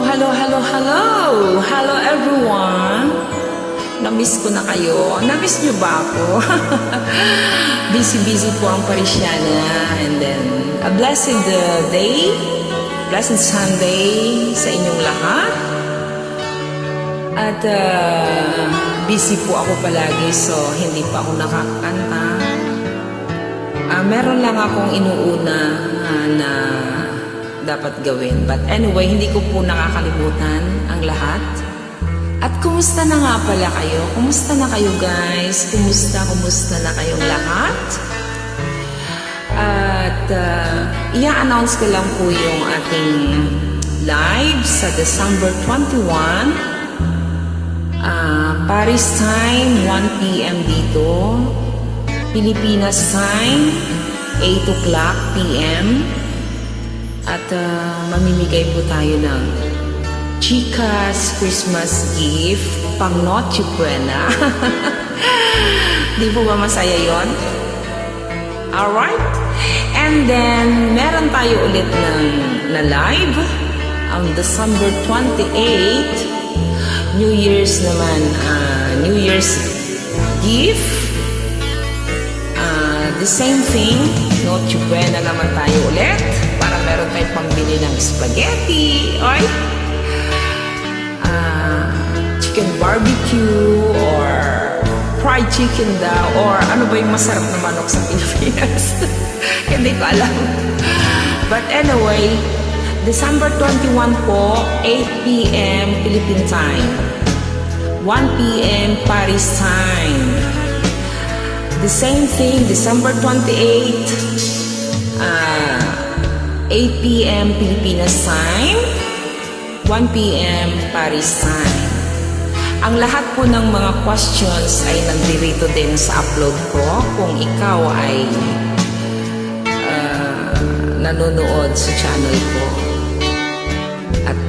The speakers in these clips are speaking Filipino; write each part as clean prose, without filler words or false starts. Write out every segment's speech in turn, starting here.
Hello! Hello everyone! Namiss ko na kayo. Namiss niyo ba ako? Busy po ang Parisiana. And then, a blessed day, blessed Sunday sa inyong lahat. At busy po ako palagi, so hindi pa ako nakakanta. Meron lang akong inuuna na dapat gawin. But anyway, hindi ko po nakakalimutan ang lahat. At kumusta na nga pala kayo? Kumusta na kayo guys? Kumusta na kayong lahat? At i-announce ko lang po yung ating live sa December 21. Paris time, 1 p.m. dito. Pilipinas time, 8 o'clock p.m. At mamimigay po tayo ng Chicas Christmas gift pang Noche Buena. Di po ba masaya yon? Alright? And then, meron tayo ulit na live on December 28. New Year's naman, New Year's gift. The same thing, Noche Buena naman tayo ulit. Para meron tayong pambili ng spaghetti, or chicken barbecue, or fried chicken daw, or ano ba yung masarap na manok sa Pilipinas. Hindi ko alam. But anyway, December 21 po, 8 p.m. Philippine time, 1 p.m. Paris time. The same thing, December 28, 8 p.m. Pilipinas time, 1 p.m. Paris time. Ang lahat po ng mga questions ay nandirito din sa upload ko. Kung ikaw ay nanonood sa channel ko at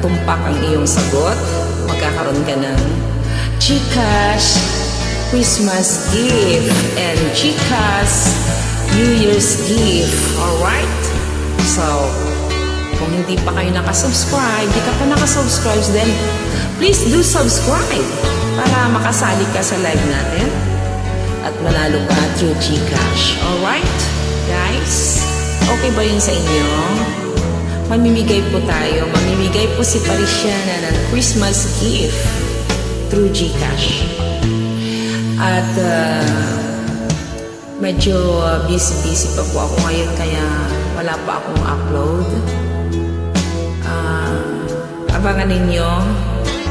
tumpak ang iyong sagot, magkakaroon ka ng Chicas Christmas gift and Chicas New Year's gift. Alright? So, kung hindi pa kayo nakasubscribe, di ka pa nakasubscribe, then please do subscribe para makasali ka sa live natin at manalo ka through Gcash. Alright? Guys, okay ba yun sa inyo? Mamimigay po tayo. Mamimigay po si Parisiana ng Christmas gift through Gcash. At medyo busy pa po ako ngayon, kaya wala pa akong upload. Abangan ninyo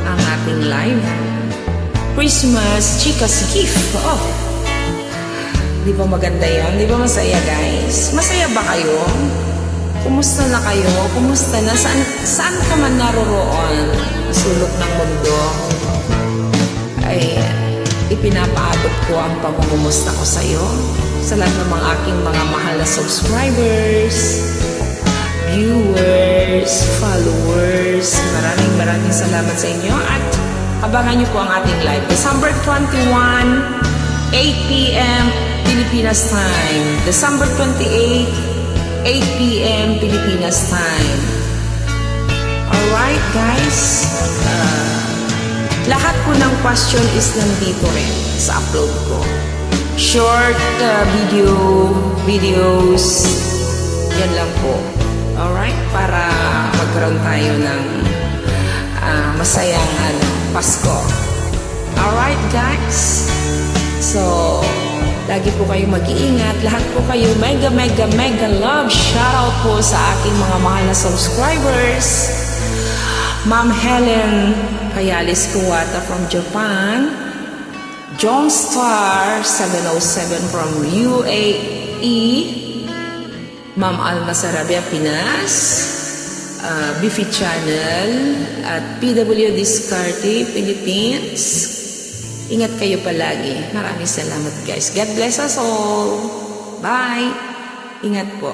ang ating live Christmas Chicas gift. Oh, di ba maganda yun? Di ba masaya guys? Masaya ba kayo? Kumusta na kayo? Kumusta na? Saan ka man naroroon? Sulok ng mundo ay ipinapaabot ko ang pamumumusta ko sa iyo, sa lahat ng mga aking mga mahal na subscribers, viewers, followers. Maraming salamat sa inyo at abangan niyo po ang ating live December 21, 8 p.m. Pilipinas time, December 28, 8 p.m. Pilipinas time. Alright guys, lahat po ng question is nandito rin sa upload ko. Short videos, yan lang po. Alright? Para magkaroon tayo ng masayang Pasko. Alright guys? So, lagi po kayo mag-iingat. Lahat po kayo mega love. Shoutout po sa aking mga mahal na subscribers. Ma'am Helen Kayalis Kuwata from Japan, John Star 707 from UAE, Ma'am Alma Sarabia Pinas, Bifi Channel, at PW Discarte Philippines. Ingat kayo palagi. Maraming salamat guys. God bless us all. Bye. Ingat po.